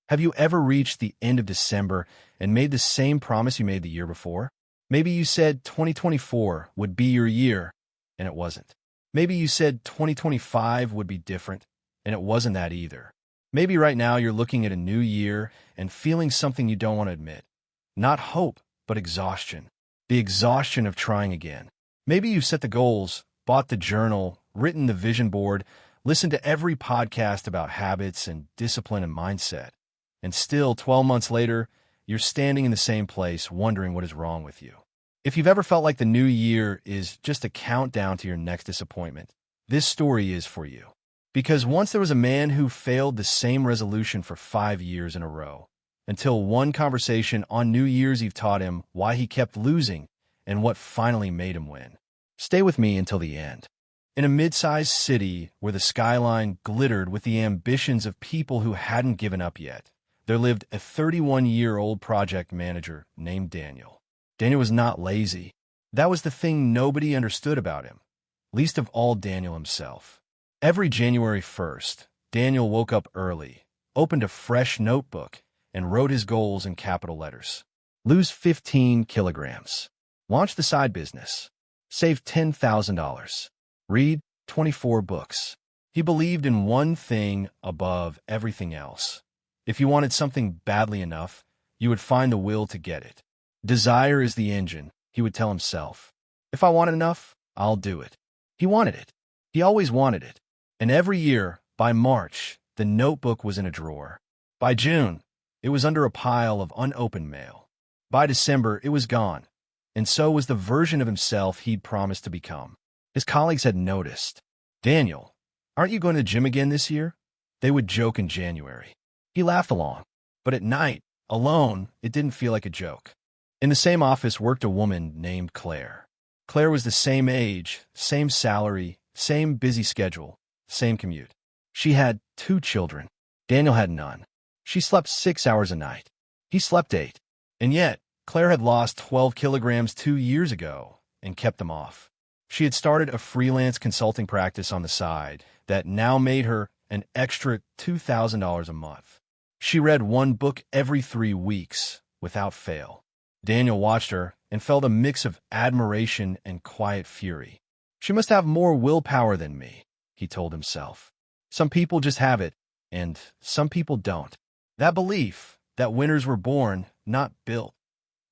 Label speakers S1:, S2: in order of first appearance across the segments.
S1: Have you ever reached the end of December and made the same promise you made the year before? Maybe you said 2024 would be your year, and it wasn't. Maybe you said 2025 would be different, and it wasn't that either. Maybe right now you're looking at a new year and feeling something you don't want to admit. Not hope, but exhaustion. The exhaustion of trying again. Maybe you've set the goals, bought the journal, written the vision board, listened to every podcast about habits and discipline and mindset. And still, 12 months later, you're standing in the same place wondering what is wrong with you. If you've ever felt like the new year is just a countdown to your next disappointment, this story is for you. Because once there was a man who failed the same resolution for 5 years in a row, until one conversation on New Year's Eve taught him why he kept losing and what finally made him win. Stay with me until the end. In a mid-sized city where the skyline glittered with the ambitions of people who hadn't given up yet, there lived a 31-year-old project manager named Daniel. Daniel was not lazy. That was the thing nobody understood about him, least of all Daniel himself. Every January 1st, Daniel woke up early, opened a fresh notebook, and wrote his goals in capital letters. Lose 15 kilograms. Launch the side business. Save $10,000. Read 24 books. He believed in one thing above everything else. If you wanted something badly enough, you would find the will to get it. Desire is the engine, he would tell himself. If I want it enough, I'll do it. He wanted it. He always wanted it. And every year, by March, the notebook was in a drawer. By June, it was under a pile of unopened mail. By December, it was gone. And so was the version of himself he'd promised to become. His colleagues had noticed. Daniel, aren't you going to the gym again this year? They would joke in January. He laughed along, but at night, alone, it didn't feel like a joke. In the same office worked a woman named Claire. Claire was the same age, same salary, same busy schedule, same commute. She had 2 children. Daniel had none. She slept 6 hours a night. He slept 8. And yet, Claire had lost 12 kilograms 2 years ago and kept them off. She had started a freelance consulting practice on the side that now made her an extra $2,000 a month. She read 1 book every 3 weeks, without fail. Daniel watched her and felt a mix of admiration and quiet fury. She must have more willpower than me, he told himself. Some people just have it, and some people don't. That belief, that winners were born, not built,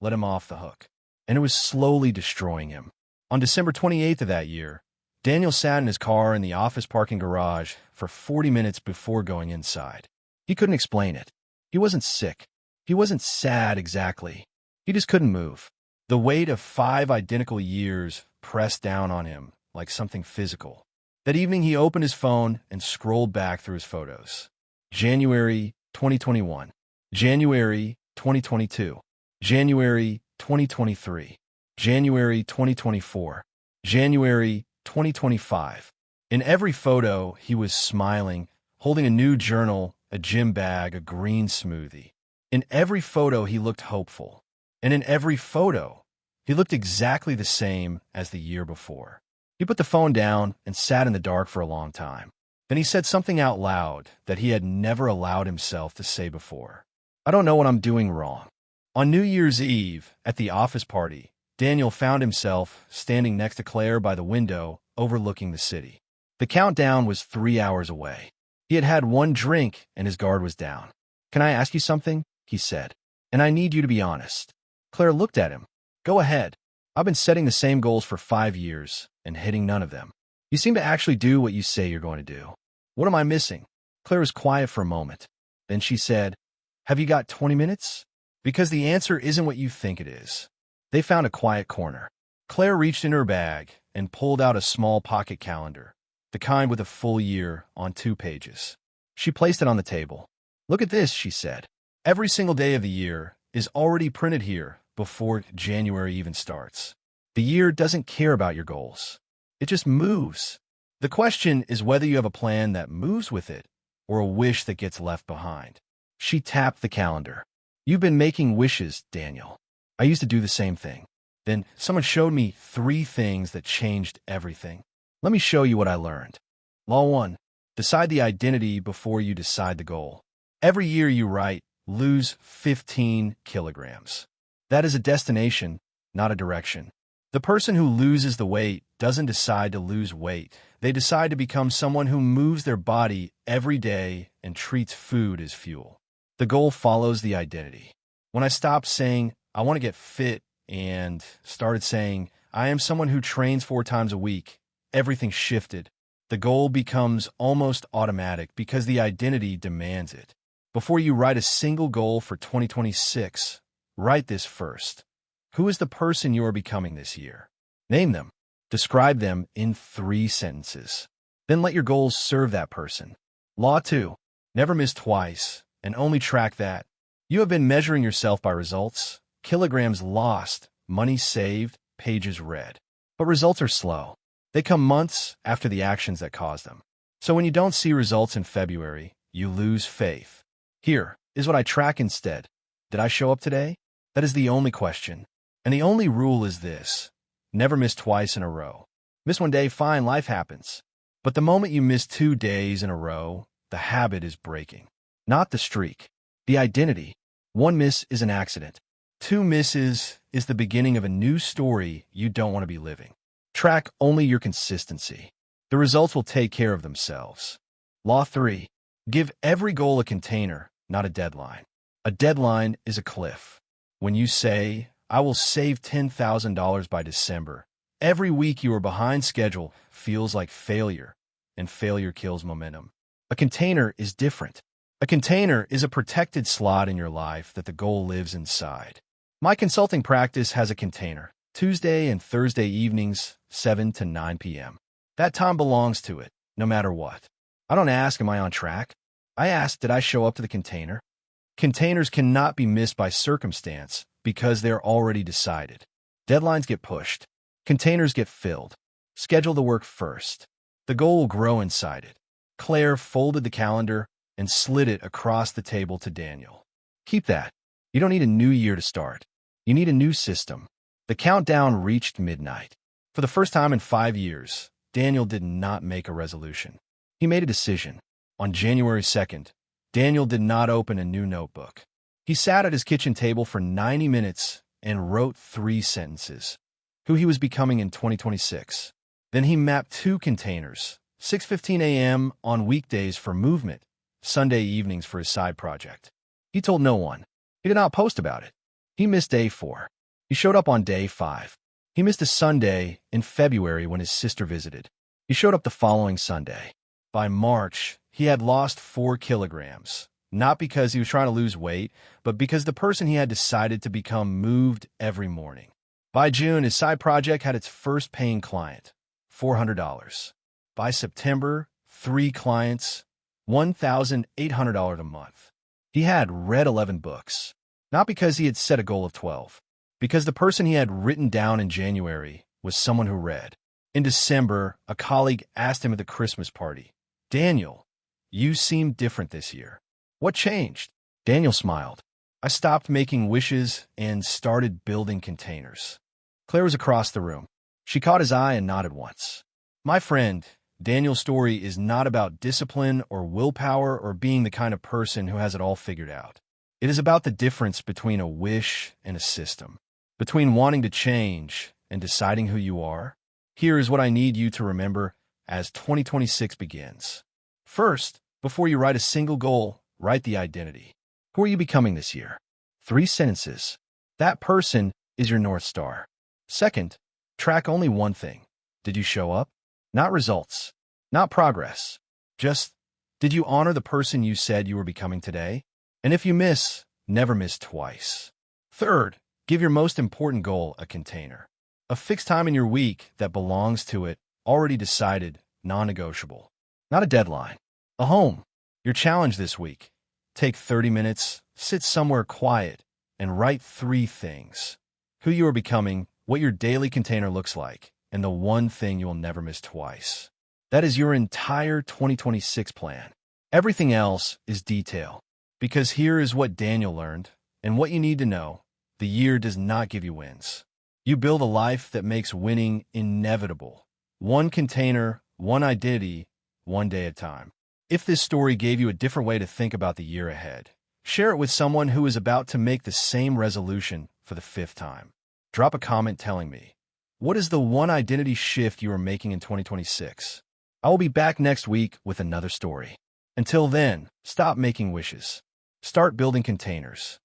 S1: let him off the hook. And it was slowly destroying him. On December 28th of that year, Daniel sat in his car in the office parking garage for 40 minutes before going inside. He couldn't explain it. He wasn't sick. He wasn't sad exactly. He just couldn't move. The weight of 5 identical years pressed down on him like something physical. That evening, he opened his phone and scrolled back through his photos. January 2021. January 2022. January 2023. January 2024. January 2025. In every photo, he was smiling, holding a new journal, a gym bag, a green smoothie. In every photo, he looked hopeful. And in every photo, he looked exactly the same as the year before. He put the phone down and sat in the dark for a long time. Then he said something out loud that he had never allowed himself to say before. I don't know what I'm doing wrong. On New Year's Eve, at the office party, Daniel found himself standing next to Claire by the window overlooking the city. The countdown was 3 hours away. He had had 1 drink and his guard was down. Can I ask you something? He said. And I need you to be honest. Claire looked at him. Go ahead. I've been setting the same goals for 5 years and hitting none of them. You seem to actually do what you say you're going to do. What am I missing? Claire was quiet for a moment. Then she said, have you got 20 minutes? Because the answer isn't what you think it is. They found a quiet corner. Claire reached in her bag and pulled out a small pocket calendar, the kind with a full year on 2 pages. She placed it on the table. Look at this, she said. Every single day of the year is already printed here before January even starts. The year doesn't care about your goals. It just moves. The question is whether you have a plan that moves with it or a wish that gets left behind. She tapped the calendar. You've been making wishes, Daniel. I used to do the same thing. Then someone showed me 3 things that changed everything. Let me show you what I learned. Law 1. Decide the identity before you decide the goal. Every year you write, lose 15 kilograms. That is a destination, not a direction. The person who loses the weight doesn't decide to lose weight. They decide to become someone who moves their body every day and treats food as fuel. The goal follows the identity. When I stopped saying, I want to get fit, and started saying, I am someone who trains 4 times a week, everything shifted. The goal becomes almost automatic because the identity demands it. Before you write a single goal for 2026, write this first. Who is the person you are becoming this year? Name them. Describe them in 3 sentences. Then let your goals serve that person. Law 2. Never miss twice, and only track that. You have been measuring yourself by results, kilograms lost, money saved, pages read. But results are slow. They come months after the actions that caused them. So when you don't see results in February, you lose faith. Here is what I track instead. Did I show up today? That is the only question. And the only rule is this: never miss twice in a row. Miss one day, fine, life happens. But the moment you miss 2 days in a row, the habit is breaking. Not the streak, the identity. 1 miss is an accident. 2 misses is the beginning of a new story you don't want to be living. Track only your consistency. The results will take care of themselves. Law 3. Give every goal a container, not a deadline. A deadline is a cliff. When you say, I will save $10,000 by December, every week you are behind schedule feels like failure, and failure kills momentum. A container is different. A container is a protected slot in your life that the goal lives inside. My consulting practice has a container, Tuesday and Thursday evenings, 7 to 9 p.m. That time belongs to it, no matter what. I don't ask, am I on track? I ask, did I show up to the container? Containers cannot be missed by circumstance because they're already decided. Deadlines get pushed. Containers get filled. Schedule the work first. The goal will grow inside it. Claire folded the calendar and slid it across the table to Daniel. Keep that. You don't need a new year to start. You need a new system. The countdown reached midnight. For the first time in 5 years, Daniel did not make a resolution. He made a decision. On January 2nd, Daniel did not open a new notebook. He sat at his kitchen table for 90 minutes and wrote 3 sentences. Who he was becoming in 2026. Then he mapped 2 containers, 6:15 a.m. on weekdays for movement, Sunday evenings for his side project. He told no one. He did not post about it. He missed day 4. He showed up on day 5. He missed a Sunday in February when his sister visited. He showed up the following Sunday. By March, he had lost 4 kilograms, not because he was trying to lose weight, but because the person he had decided to become moved every morning. By June, his side project had its first paying client, $400. By September, 3 clients, $1,800 a month. He had read 11 books, not because he had set a goal of 12, because the person he had written down in January was someone who read. In December, a colleague asked him at the Christmas party, Daniel, you seem different this year. What changed? Daniel smiled. I stopped making wishes and started building containers. Claire was across the room. She caught his eye and nodded once. My friend, Daniel's story is not about discipline or willpower or being the kind of person who has it all figured out. It is about the difference between a wish and a system, between wanting to change and deciding who you are. Here is what I need you to remember as 2026 begins. First, before you write a single goal, write the identity. Who are you becoming this year? 3 sentences. That person is your North Star. Second, track only one thing. Did you show up? Not results, not progress. Just, did you honor the person you said you were becoming today? And if you miss, never miss twice. Third, give your most important goal a container. A fixed time in your week that belongs to it, already decided, non-negotiable. Not a deadline. A home. Your challenge this week. Take 30 minutes, sit somewhere quiet, and write 3 things. Who you are becoming, what your daily container looks like, and the one thing you will never miss twice. That is your entire 2026 plan. Everything else is detail. Because here is what Daniel learned, and what you need to know. The year does not give you wins. You build a life that makes winning inevitable. One container, one identity, one day at a time. If this story gave you a different way to think about the year ahead, share it with someone who is about to make the same resolution for the 5th time. Drop a comment telling me, what is the one identity shift you are making in 2026? I will be back next week with another story. Until then, stop making wishes. Start building containers.